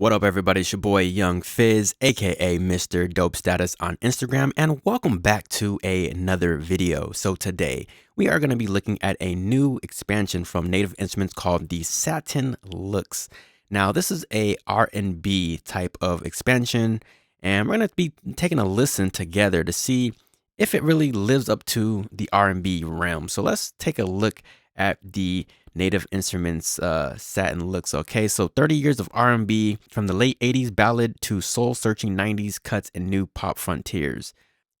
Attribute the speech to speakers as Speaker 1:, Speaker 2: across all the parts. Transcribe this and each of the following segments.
Speaker 1: What up, everybody? It's your boy Young Fizz, aka Mr. Dope Status on Instagram, and welcome back to another video. So today we are going to be looking at a new expansion from Native Instruments called the Satin Looks. Now this is a R&B type of expansion, and we're going to be taking a listen together to see if it really lives up to the R&B realm. So let's take a look at the Native Instruments Satin Looks. Okay, so 30 years of R&B from the late 80s ballad to soul-searching 90s cuts and new pop frontiers.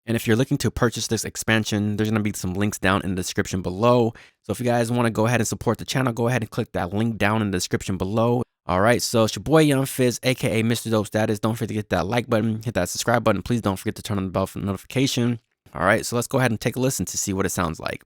Speaker 1: And if you're looking to purchase this expansion, there's going to be some links down in the description below. So if you guys want to go ahead and support the channel, go ahead and click that link down in the description below. All right, so it's your boy Young Fizz, aka Mr. Dope Status. Don't forget to hit that like button, hit that subscribe button. Please don't forget to turn on the bell for notification. All right, so let's go ahead and take a listen to see what it sounds like.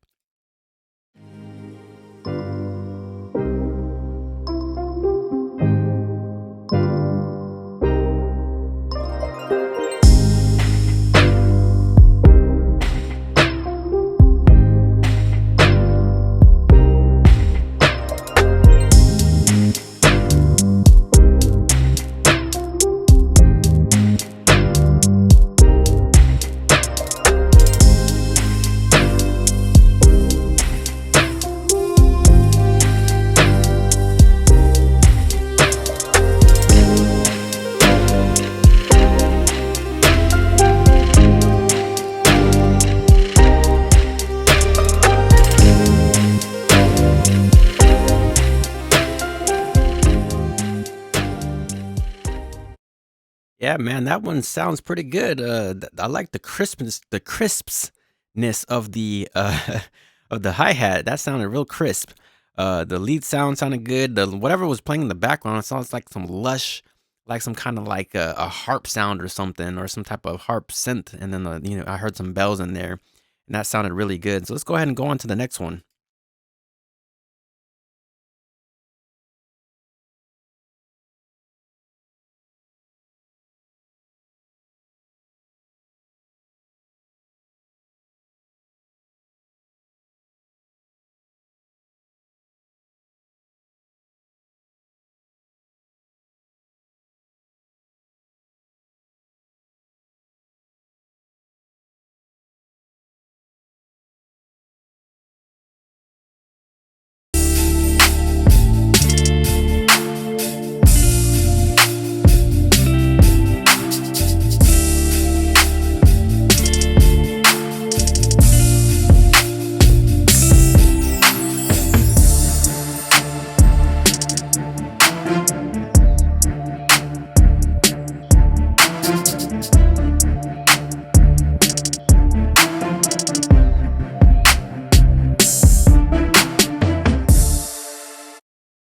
Speaker 1: Yeah, man, that one sounds pretty good. I like the crispness, of the of the hi-hat. That sounded real crisp. The lead sound sounded good. Whatever was playing in the background, it sounds like some lush, like some kind of like a harp sound or something, or some type of harp synth. And then I heard some bells in there, and that sounded really good. So let's go ahead and go on to the next one.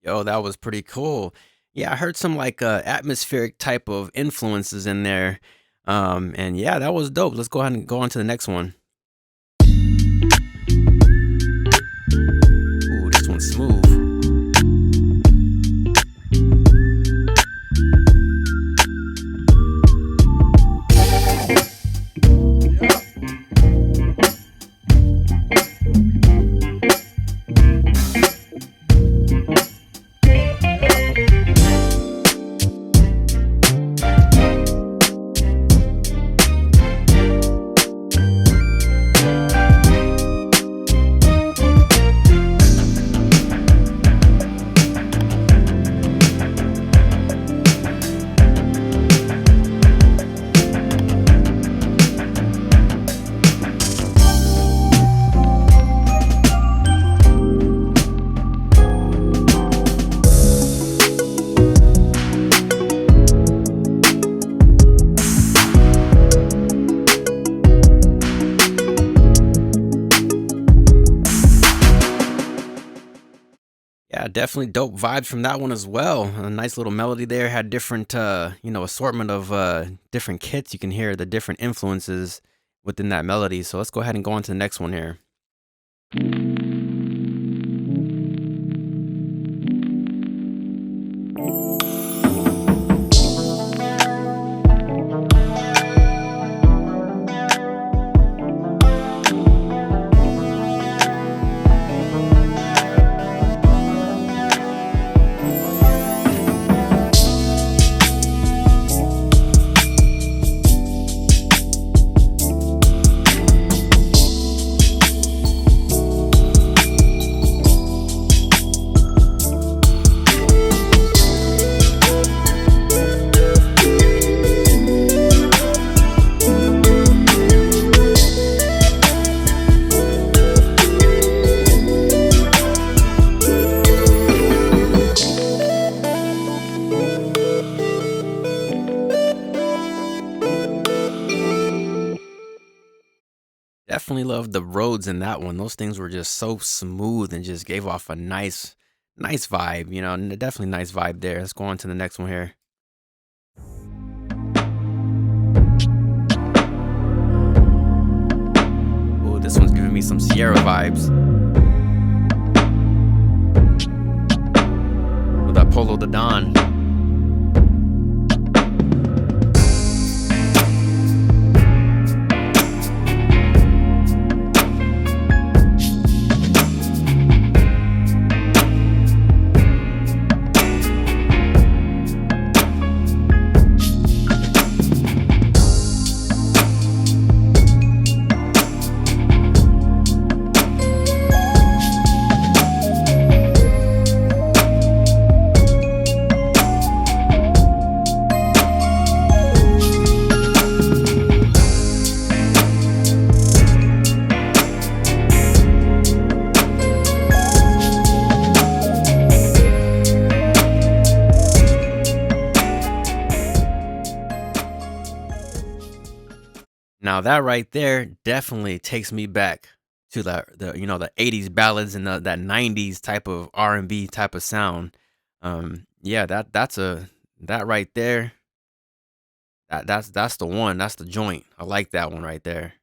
Speaker 1: Yo, that was pretty cool. Yeah, I heard some like atmospheric type of influences in there. And yeah, that was dope. Let's go ahead and go on to the next one. Ooh, this one's smooth. Yeah, definitely dope vibes from that one as well. A nice little melody there. Had different, assortment of different kits. You can hear the different influences within that melody. So let's go ahead and go on to the next one here. love the Rhodes in that one. Those things were just so smooth and just gave off a nice vibe. Definitely nice vibe there. Let's go on to the next one here. Oh, this one's giving me some Sierra vibes. With that Polo de Don. Now that right there definitely takes me back to the 80s ballads and that 90s type of R&B type of sound. Yeah, that right there. That's the one. That's the joint. I like that one right there.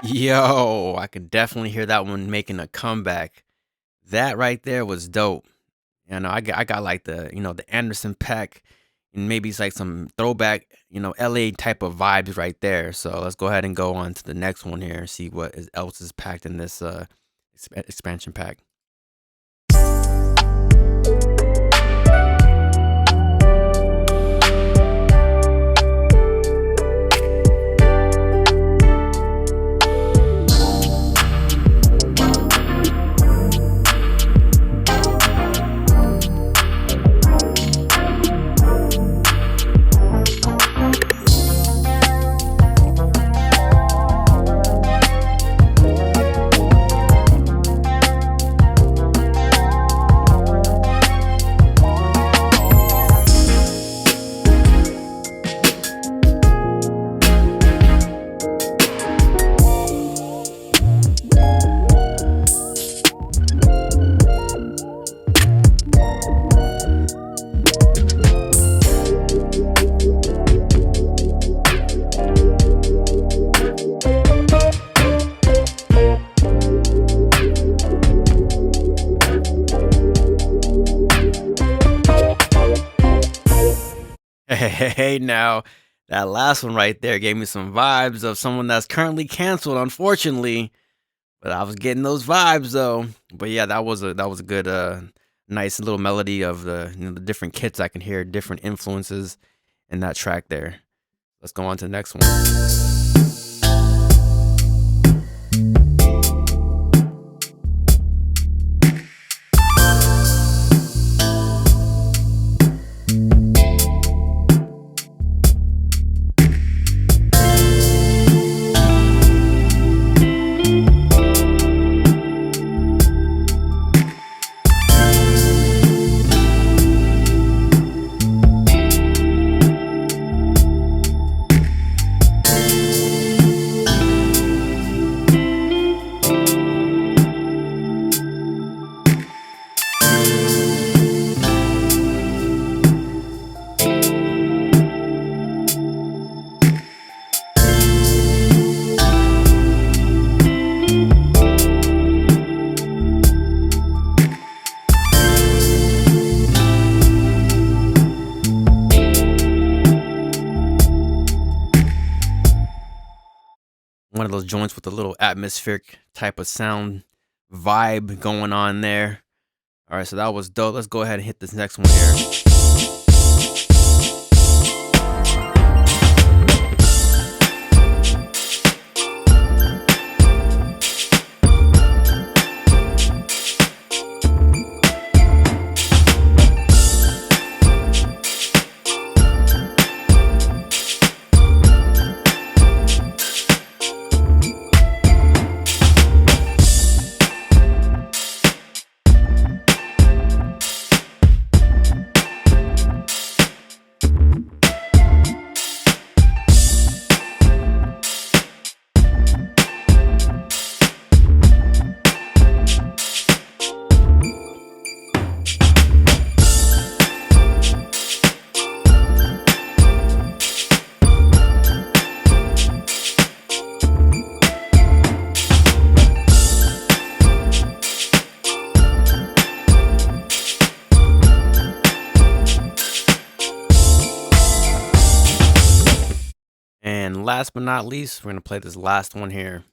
Speaker 1: Yo, I could definitely hear that one making a comeback. That right there was dope. I got like the Anderson Pack, and maybe it's like some throwback, LA type of vibes right there. So let's go ahead and go on to the next one here and see what else is packed in this expansion pack. Hey, now that last one right there gave me some vibes of someone that's currently canceled, unfortunately. But I was getting those vibes though. But yeah, that was a good, nice little melody of the different kits I can hear, different influences in that track there. Let's go on to the next one. One of those joints with a little atmospheric type of sound vibe going on there. All right, so that was dope. Let's go ahead and hit this next one here. And last but not least, we're gonna play this last one here.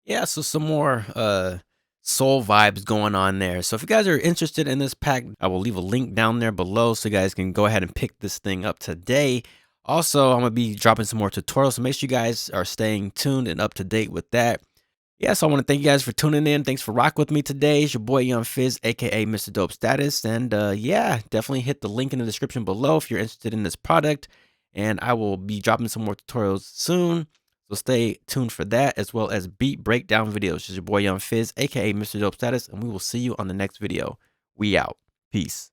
Speaker 1: Yeah, so some more soul vibes going on there. So if you guys are interested in this pack, I will leave a link down there below so you guys can go ahead and pick this thing up today. Also, I'm gonna be dropping some more tutorials, so make sure you guys are staying tuned and up to date with that. Yeah, so I want to thank you guys for tuning in. Thanks for rocking with me today. It's your boy Young Fizz, aka Mr. Dope Status. And yeah, definitely hit the link in the description below if you're interested in this product. And I will be dropping some more tutorials soon. So stay tuned for that, as well as beat breakdown videos. It's your boy Young Fizz, aka Mr. Dope Status, and we will see you on the next video. We out. Peace.